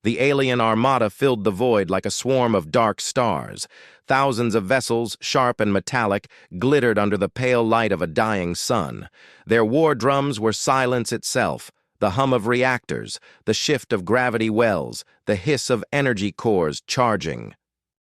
The alien armada filled the void like a swarm of dark stars. Thousands of vessels, sharp and metallic, glittered under the pale light of a dying sun. Their war drums were silence itself, the hum of reactors, the shift of gravity wells, the hiss of energy cores charging.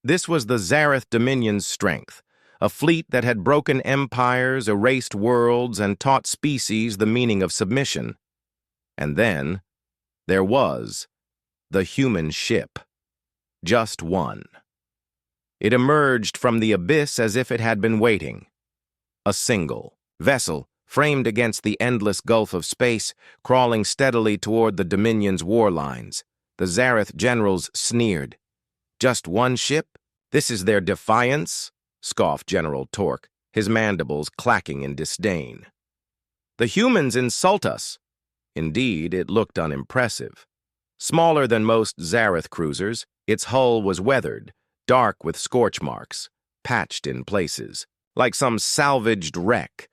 This was the Zareth Dominion's strength, a fleet that had broken empires, erased worlds, and taught species the meaning of submission. And then, there was the human ship. Just one. It emerged from the abyss as if it had been waiting. A single vessel, framed against the endless gulf of space, crawling steadily toward the Dominion's war lines. The Zareth generals sneered. Just one ship? This is their defiance? Scoffed General Torque, his mandibles clacking in disdain. The humans insult us. Indeed, it looked unimpressive. Smaller than most Zareth cruisers, its hull was weathered, dark with scorch marks, patched in places, like some salvaged wreck.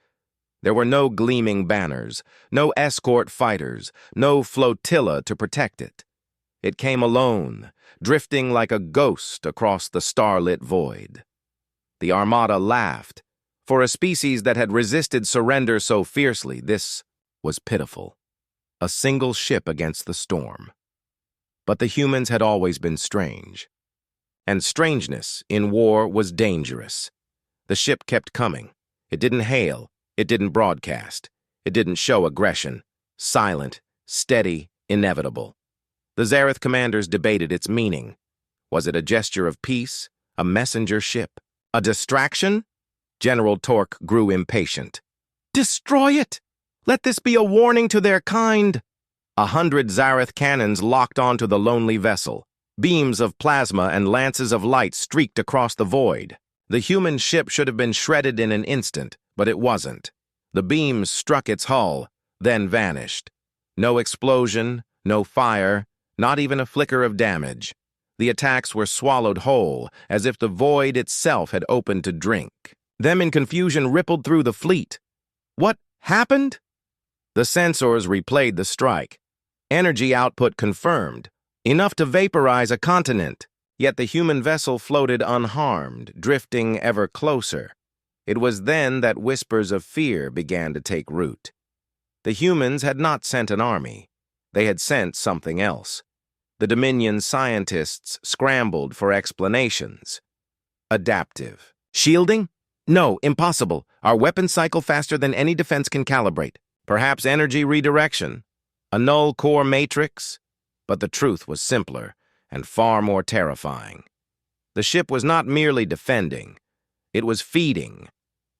There were no gleaming banners, no escort fighters, no flotilla to protect it. It came alone, drifting like a ghost across the starlit void. The armada laughed. For a species that had resisted surrender so fiercely, this was pitiful. A single ship against the storm. But the humans had always been strange. And strangeness in war was dangerous. The ship kept coming. It didn't hail. It didn't broadcast. It didn't show aggression. Silent, steady, inevitable. The Zareth commanders debated its meaning. Was it a gesture of peace? A messenger ship? A distraction? General Torque grew impatient. Destroy it! Let this be a warning to their kind! 100 Zareth cannons locked onto the lonely vessel. Beams of plasma and lances of light streaked across the void. The human ship should have been shredded in an instant, but it wasn't. The beams struck its hull, then vanished. No explosion, no fire, not even a flicker of damage. The attacks were swallowed whole, as if the void itself had opened to drink. Them in confusion rippled through the fleet. What happened? The sensors replayed the strike. Energy output confirmed, enough to vaporize a continent. Yet the human vessel floated unharmed, drifting ever closer. It was then that whispers of fear began to take root. The humans had not sent an army. They had sent something else. The Dominion scientists scrambled for explanations. Adaptive. Shielding? No, impossible. Our weapons cycle faster than any defense can calibrate. Perhaps energy redirection. A null core matrix? But the truth was simpler and far more terrifying. The ship was not merely defending. It was feeding.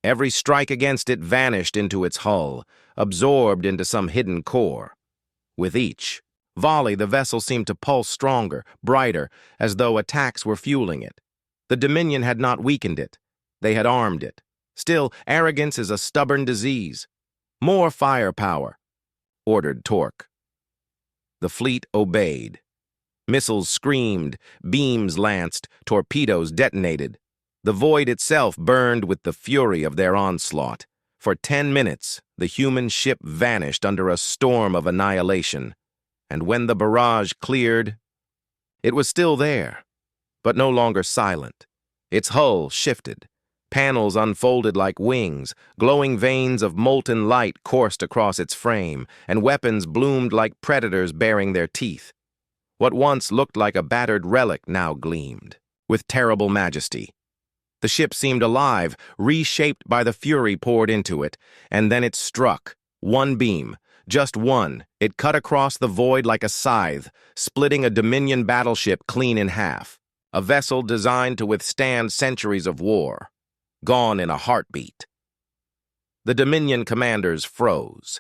Every strike against it vanished into its hull, absorbed into some hidden core. With each volley, the vessel seemed to pulse stronger, brighter, as though attacks were fueling it. The Dominion had not weakened it. They had armed it. Still, arrogance is a stubborn disease. More firepower, ordered Torque. The fleet obeyed. Missiles screamed, beams lanced, torpedoes detonated. The void itself burned with the fury of their onslaught. For 10 minutes, the human ship vanished under a storm of annihilation. And when the barrage cleared, it was still there, but no longer silent. Its hull shifted. Panels unfolded like wings, glowing veins of molten light coursed across its frame, and weapons bloomed like predators baring their teeth. What once looked like a battered relic now gleamed, with terrible majesty. The ship seemed alive, reshaped by the fury poured into it, and then it struck. One beam, just one. It cut across the void like a scythe, splitting a Dominion battleship clean in half. A vessel designed to withstand centuries of war. Gone in a heartbeat. The Dominion commanders froze.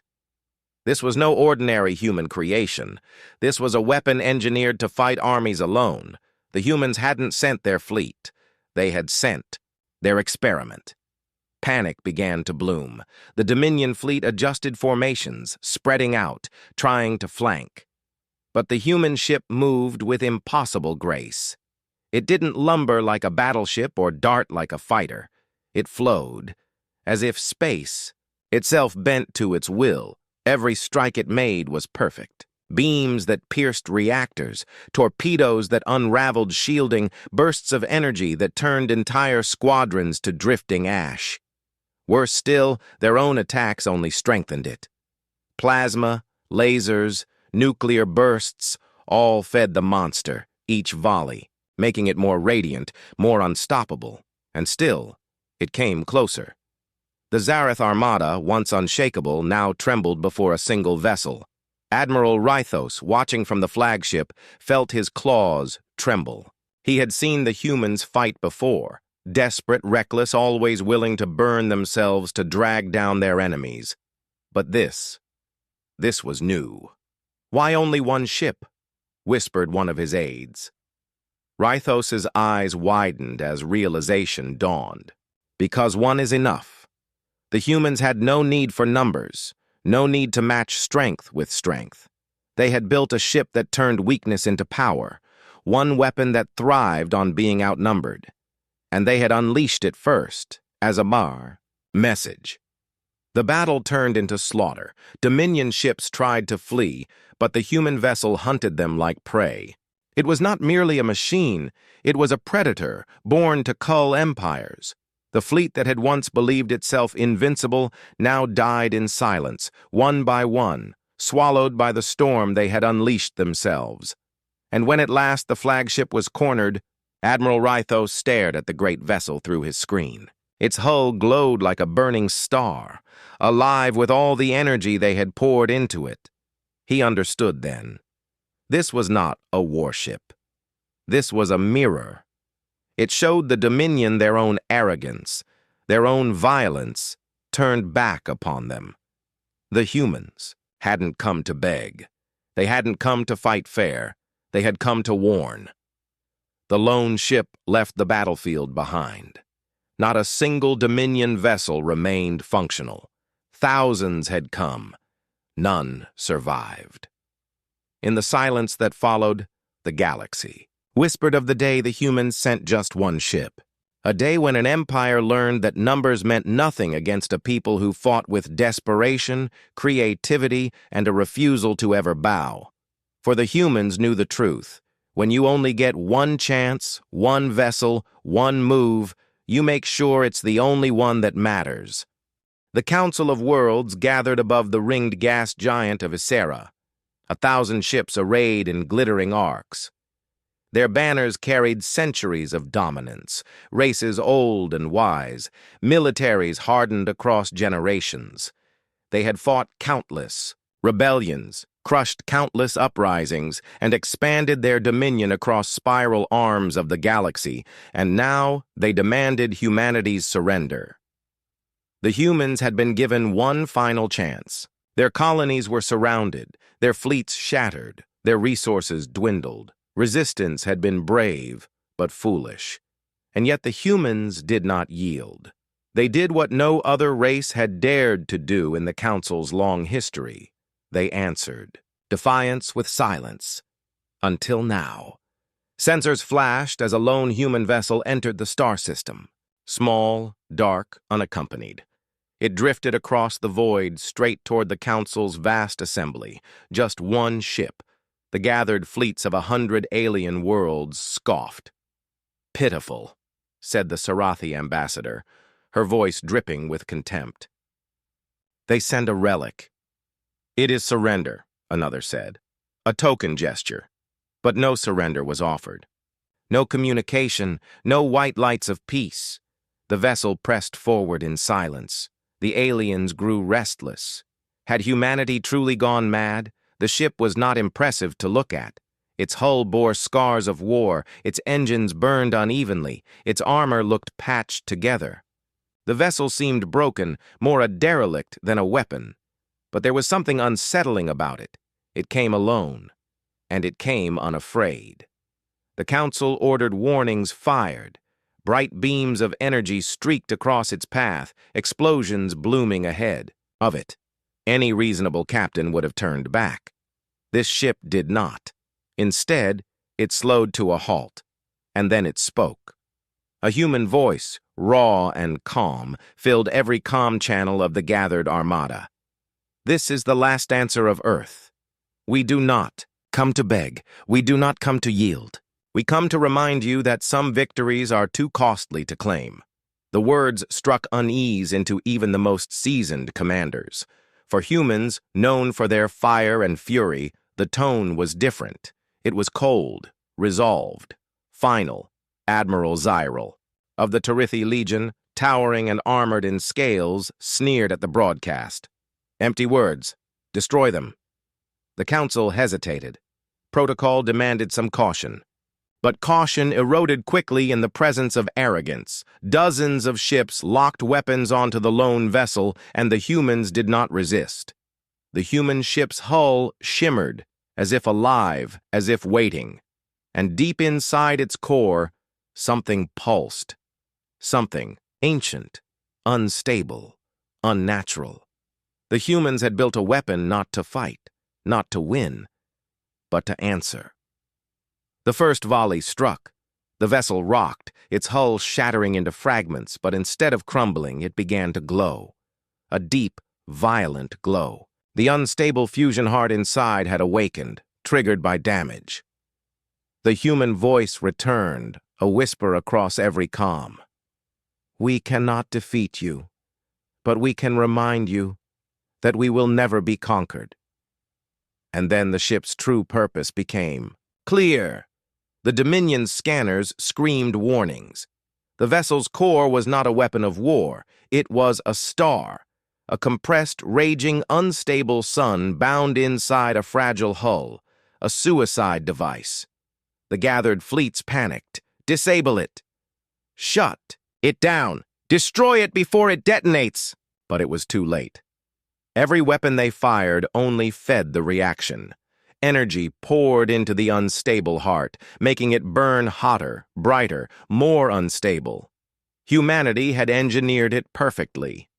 This was no ordinary human creation. This was a weapon engineered to fight armies alone. The humans hadn't sent their fleet. They had sent their experiment. Panic began to bloom. The Dominion fleet adjusted formations, spreading out, trying to flank. But the human ship moved with impossible grace. It didn't lumber like a battleship or dart like a fighter. It flowed, as if space itself bent to its will. Every strike it made was perfect. Beams that pierced reactors, torpedoes that unraveled shielding, bursts of energy that turned entire squadrons to drifting ash. Worse still, their own attacks only strengthened it. Plasma, lasers, nuclear bursts, all fed the monster, each volley, making it more radiant, more unstoppable. And still, it came closer. The Zareth Armada, once unshakable, now trembled before a single vessel. Admiral Rythos, watching from the flagship, felt his claws tremble. He had seen the humans fight before, desperate, reckless, always willing to burn themselves to drag down their enemies. But this was new. "Why only one ship?" whispered one of his aides. Rythos's eyes widened as realization dawned. Because one is enough. The humans had no need for numbers, no need to match strength with strength. They had built a ship that turned weakness into power, one weapon that thrived on being outnumbered. And they had unleashed it first, as a message. The battle turned into slaughter. Dominion ships tried to flee, but the human vessel hunted them like prey. It was not merely a machine, it was a predator, born to cull empires. The fleet that had once believed itself invincible now died in silence, one by one, swallowed by the storm they had unleashed themselves. And when at last the flagship was cornered, Admiral Rythos stared at the great vessel through his screen. Its hull glowed like a burning star, alive with all the energy they had poured into it. He understood then. This was not a warship. This was a mirror. It showed the Dominion their own arrogance, their own violence, turned back upon them. The humans hadn't come to beg. They hadn't come to fight fair. They had come to warn. The lone ship left the battlefield behind. Not a single Dominion vessel remained functional. Thousands had come. None survived. In the silence that followed, the galaxy whispered of the day the humans sent just one ship. A day when an empire learned that numbers meant nothing against a people who fought with desperation, creativity, and a refusal to ever bow. For the humans knew the truth. When you only get one chance, one vessel, one move, you make sure it's the only one that matters. The Council of Worlds gathered above the ringed gas giant of Ysera, 1,000 ships arrayed in glittering arcs. Their banners carried centuries of dominance, races old and wise, militaries hardened across generations. They had fought countless rebellions, crushed countless uprisings, and expanded their dominion across spiral arms of the galaxy, and now they demanded humanity's surrender. The humans had been given one final chance. Their colonies were surrounded, their fleets shattered, their resources dwindled. Resistance had been brave, but foolish. And yet the humans did not yield. They did what no other race had dared to do in the Council's long history. They answered. Defiance with silence. Until now. Sensors flashed as a lone human vessel entered the star system. Small, dark, unaccompanied. It drifted across the void straight toward the Council's vast assembly. Just one ship. The gathered fleets of 100 alien worlds scoffed. Pitiful, said the Sarathi ambassador, her voice dripping with contempt. They send a relic. It is surrender, another said. A token gesture. But no surrender was offered. No communication, no white lights of peace. The vessel pressed forward in silence. The aliens grew restless. Had humanity truly gone mad? The ship was not impressive to look at. Its hull bore scars of war, its engines burned unevenly, its armor looked patched together. The vessel seemed broken, more a derelict than a weapon. But there was something unsettling about it. It came alone, and it came unafraid. The Council ordered warnings fired. Bright beams of energy streaked across its path, explosions blooming ahead of it. Any reasonable captain would have turned back. This ship did not. Instead, it slowed to a halt, and then it spoke. A human voice, raw and calm, filled every comm channel of the gathered armada. This is the last answer of Earth. We do not come to beg. We do not come to yield. We come to remind you that some victories are too costly to claim. The words struck unease into even the most seasoned commanders. For humans, known for their fire and fury, the tone was different. It was cold, resolved, final. Admiral Zyril, of the Terithi Legion, towering and armored in scales, sneered at the broadcast. Empty words. Destroy them. The council hesitated. Protocol demanded some caution. But caution eroded quickly in the presence of arrogance. Dozens of ships locked weapons onto the lone vessel, and the humans did not resist. The human ship's hull shimmered, as if alive, as if waiting. And deep inside its core, something pulsed. Something ancient, unstable, unnatural. The humans had built a weapon not to fight, not to win, but to answer. The first volley struck. The vessel rocked, its hull shattering into fragments, but instead of crumbling, it began to glow. A deep, violent glow. The unstable fusion heart inside had awakened, triggered by damage. The human voice returned, a whisper across every comm. We cannot defeat you, but we can remind you that we will never be conquered. And then the ship's true purpose became clear. The Dominion's scanners screamed warnings. The vessel's core was not a weapon of war. It was a star, a compressed, raging, unstable sun bound inside a fragile hull, a suicide device. The gathered fleets panicked. Disable it. Shut it down. Destroy it before it detonates. But it was too late. Every weapon they fired only fed the reaction. Energy poured into the unstable heart, making it burn hotter, brighter, more unstable. Humanity had engineered it perfectly.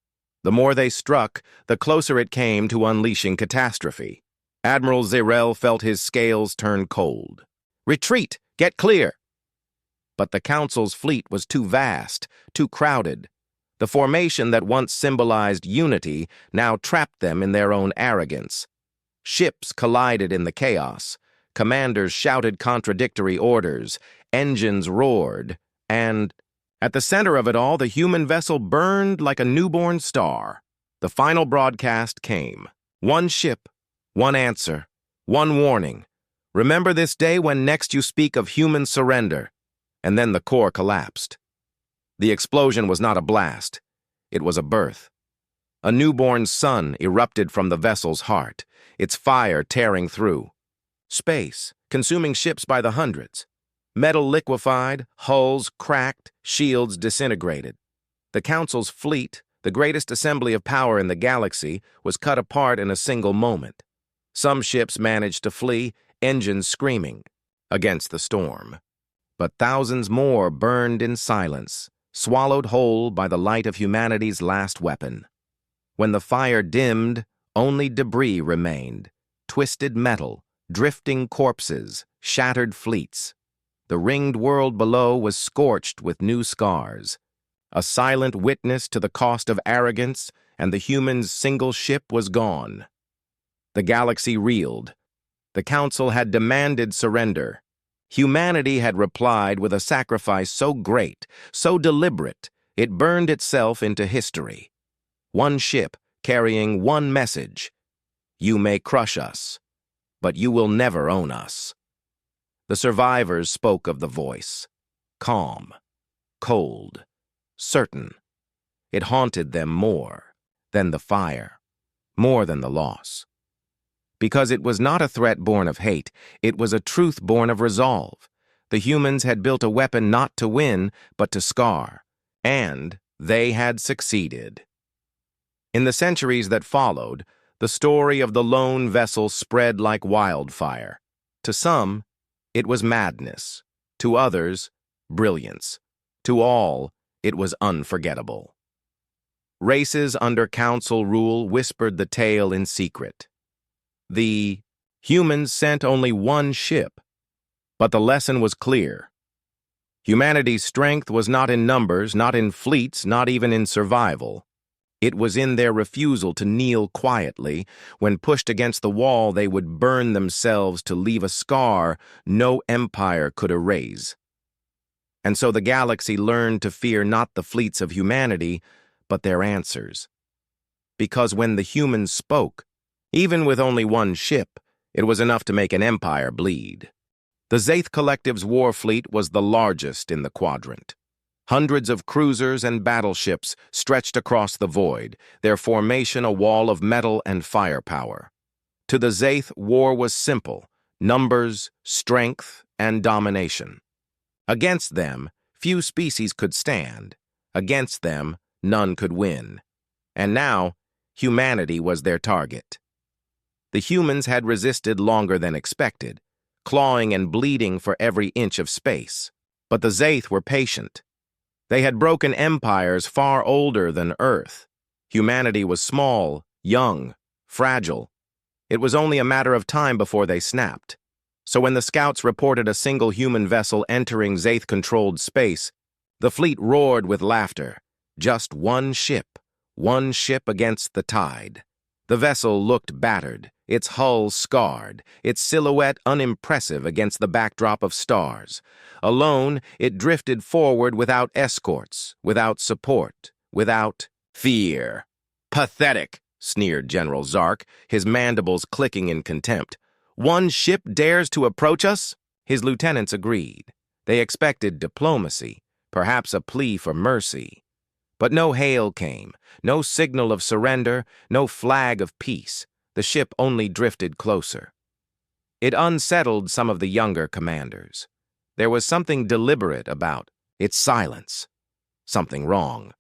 The more they struck, the closer it came to unleashing catastrophe. Admiral Zyril felt his scales turn cold. Retreat! Get clear! But the Council's fleet was too vast, too crowded. The formation that once symbolized unity now trapped them in their own arrogance. Ships collided in the chaos. Commanders shouted contradictory orders. Engines roared. And at the center of it all, the human vessel burned like a newborn star. The final broadcast came. One ship, one answer, one warning. Remember this day when next you speak of human surrender. And then the core collapsed. The explosion was not a blast. It was a birth. A newborn sun erupted from the vessel's heart, its fire tearing through. Space, consuming ships by the hundreds. Metal liquefied, hulls cracked, shields disintegrated. The Council's fleet, the greatest assembly of power in the galaxy, was cut apart in a single moment. Some ships managed to flee, engines screaming, against the storm. But thousands more burned in silence, swallowed whole by the light of humanity's last weapon. When the fire dimmed, only debris remained, twisted metal, drifting corpses, shattered fleets. The ringed world below was scorched with new scars, a silent witness to the cost of arrogance, and the human's single ship was gone. The galaxy reeled. The Council had demanded surrender. Humanity had replied with a sacrifice so great, so deliberate, it burned itself into history. One ship carrying one message. You may crush us, but you will never own us. The survivors spoke of the voice. Calm, cold, certain. It haunted them more than the fire, more than the loss. Because it was not a threat born of hate, it was a truth born of resolve. The humans had built a weapon not to win, but to scar. And they had succeeded. In the centuries that followed, the story of the lone vessel spread like wildfire. To some, it was madness. To others, brilliance. To all, it was unforgettable. Races under Council rule whispered the tale in secret. The humans sent only one ship, but the lesson was clear. Humanity's strength was not in numbers, not in fleets, not even in survival. It was in their refusal to kneel quietly. When pushed against the wall, they would burn themselves to leave a scar no empire could erase. And so the galaxy learned to fear not the fleets of humanity, but their answers. Because when the humans spoke, even with only one ship, it was enough to make an empire bleed. The Zaith Collective's war fleet was the largest in the quadrant. Hundreds of cruisers and battleships stretched across the void, their formation a wall of metal and firepower. To the Zaith, war was simple: numbers, strength, and domination. Against them, few species could stand. Against them, none could win. And now, humanity was their target. The humans had resisted longer than expected, clawing and bleeding for every inch of space. But the Zaith were patient. They had broken empires far older than Earth. Humanity was small, young, fragile. It was only a matter of time before they snapped. So when the scouts reported a single human vessel entering Zaith-controlled space, the fleet roared with laughter. Just one ship against the tide. The vessel looked battered, its hull scarred, its silhouette unimpressive against the backdrop of stars. Alone, it drifted forward without escorts, without support, without fear. "Pathetic," sneered General Zark, his mandibles clicking in contempt. "One ship dares to approach us?" His lieutenants agreed. They expected diplomacy, perhaps a plea for mercy. But no hail came, no signal of surrender, no flag of peace. The ship only drifted closer. It unsettled some of the younger commanders. There was something deliberate about its silence. Something wrong.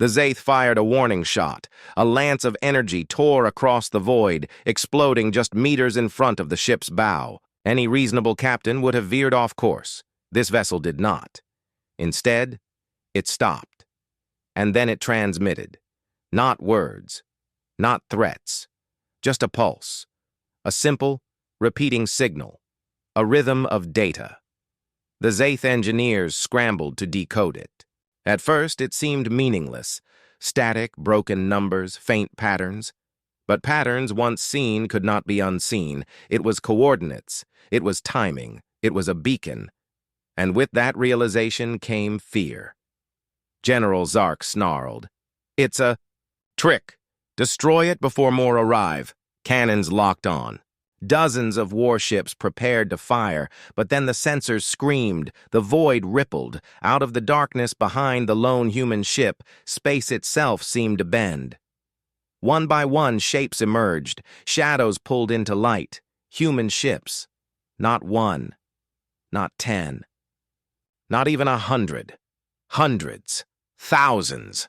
The Zaith fired a warning shot. A lance of energy tore across the void, exploding just meters in front of the ship's bow. Any reasonable captain would have veered off course. This vessel did not. Instead, it stopped. And then it transmitted. Not words, not threats, just a pulse. A simple, repeating signal. A rhythm of data. The Zaith engineers scrambled to decode it. At first, it seemed meaningless. Static, broken numbers, faint patterns. But patterns once seen could not be unseen. It was coordinates. It was timing. It was a beacon. And with that realization came fear. General Zark snarled. "It's a trick. Destroy it before more arrive." Cannons locked on. Dozens of warships prepared to fire, but then the sensors screamed, the void rippled. Out of the darkness behind the lone human ship, space itself seemed to bend. One by one, shapes emerged, shadows pulled into light. Human ships. Not one, not 10, not even 100. Hundreds. Thousands.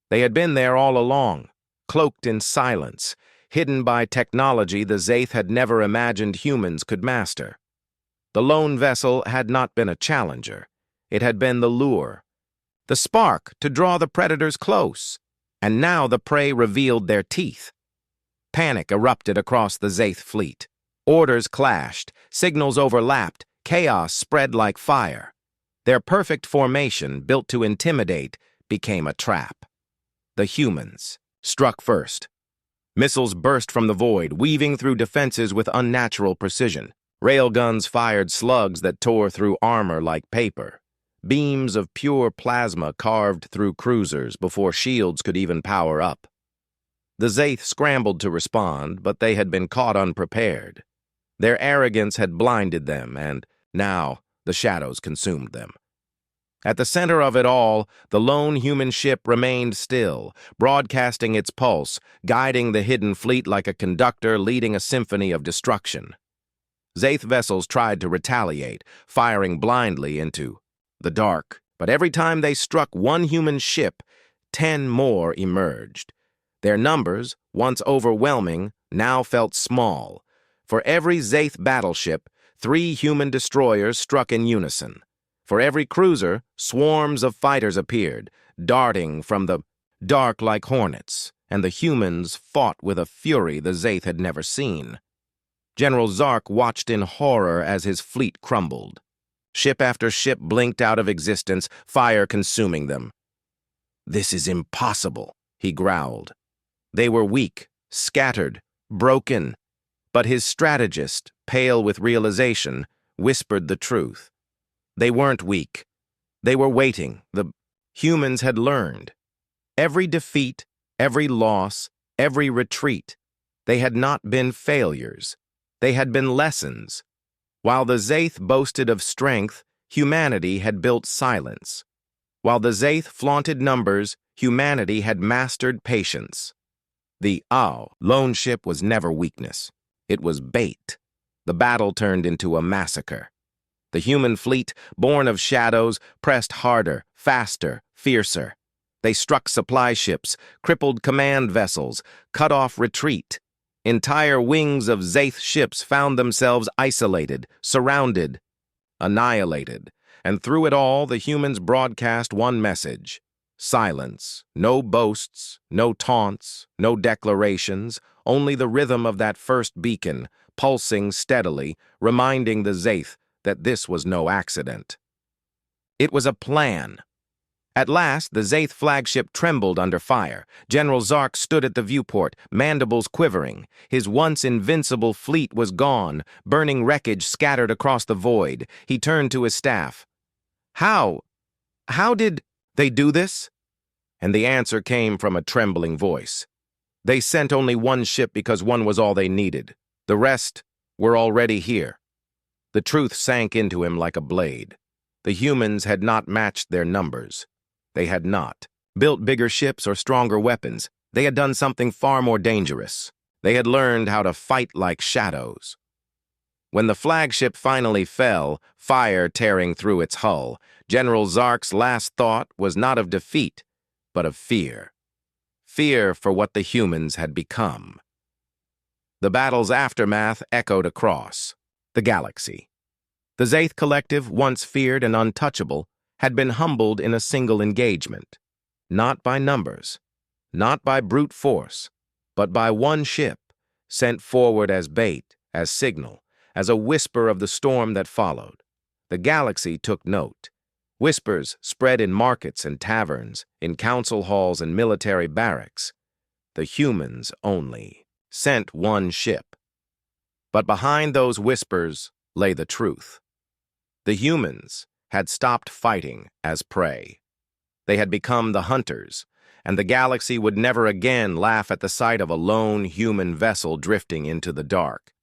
They had been there all along, cloaked in silence, hidden by technology the Zaith had never imagined humans could master. The lone vessel had not been a challenger. It had been the lure, the spark to draw the predators close. And now the prey revealed their teeth. Panic erupted across the Zaith fleet. Orders clashed, signals overlapped, chaos spread like fire. Their perfect formation, built to intimidate, became a trap. The humans struck first. Missiles burst from the void, weaving through defenses with unnatural precision. Railguns fired slugs that tore through armor like paper. Beams of pure plasma carved through cruisers before shields could even power up. The Zaith scrambled to respond, but they had been caught unprepared. Their arrogance had blinded them, and now the shadows consumed them. At the center of it all, the lone human ship remained still, broadcasting its pulse, guiding the hidden fleet like a conductor leading a symphony of destruction. Zaith vessels tried to retaliate, firing blindly into the dark, but every time they struck one human ship, 10 more emerged. Their numbers, once overwhelming, now felt small. For every Zaith battleship, 3 human destroyers struck in unison. For every cruiser, swarms of fighters appeared, darting from the dark like hornets, and the humans fought with a fury the Zaith had never seen. General Zark watched in horror as his fleet crumbled. Ship after ship blinked out of existence, fire consuming them. "This is impossible," he growled. They were weak, scattered, broken, but his strategist, pale with realization, whispered the truth. They weren't weak. They were waiting. The humans had learned. Every defeat, every loss, every retreat, they had not been failures. They had been lessons. While the Zaith boasted of strength, humanity had built silence. While the Zaith flaunted numbers, humanity had mastered patience. The lone ship was never weakness. It was bait. The battle turned into a massacre. The human fleet, born of shadows, pressed harder, faster, fiercer. They struck supply ships, crippled command vessels, cut off retreat. Entire wings of Zaith ships found themselves isolated, surrounded, annihilated. And through it all, the humans broadcast one message: silence. No boasts, no taunts, no declarations, only the rhythm of that first beacon, pulsing steadily, reminding the Zaith that this was no accident. It was a plan. At last, the Zaith flagship trembled under fire. General Zark stood at the viewport, mandibles quivering. His once invincible fleet was gone, burning wreckage scattered across the void. He turned to his staff. How did they do this? And the answer came from a trembling voice. They sent only one ship because one was all they needed. The rest were already here. The truth sank into him like a blade. The humans had not matched their numbers. They had not built bigger ships or stronger weapons. They had done something far more dangerous. They had learned how to fight like shadows. When the flagship finally fell, fire tearing through its hull, General Zark's last thought was not of defeat, but of fear. Fear for what the humans had become. The battle's aftermath echoed across the galaxy. The Zaith Collective, once feared and untouchable, had been humbled in a single engagement. Not by numbers, not by brute force, but by one ship, sent forward as bait, as signal, as a whisper of the storm that followed. The galaxy took note. Whispers spread in markets and taverns, in council halls and military barracks. The humans only sent one ship. But behind those whispers lay the truth. The humans had stopped fighting as prey. They had become the hunters, and the galaxy would never again laugh at the sight of a lone human vessel drifting into the dark.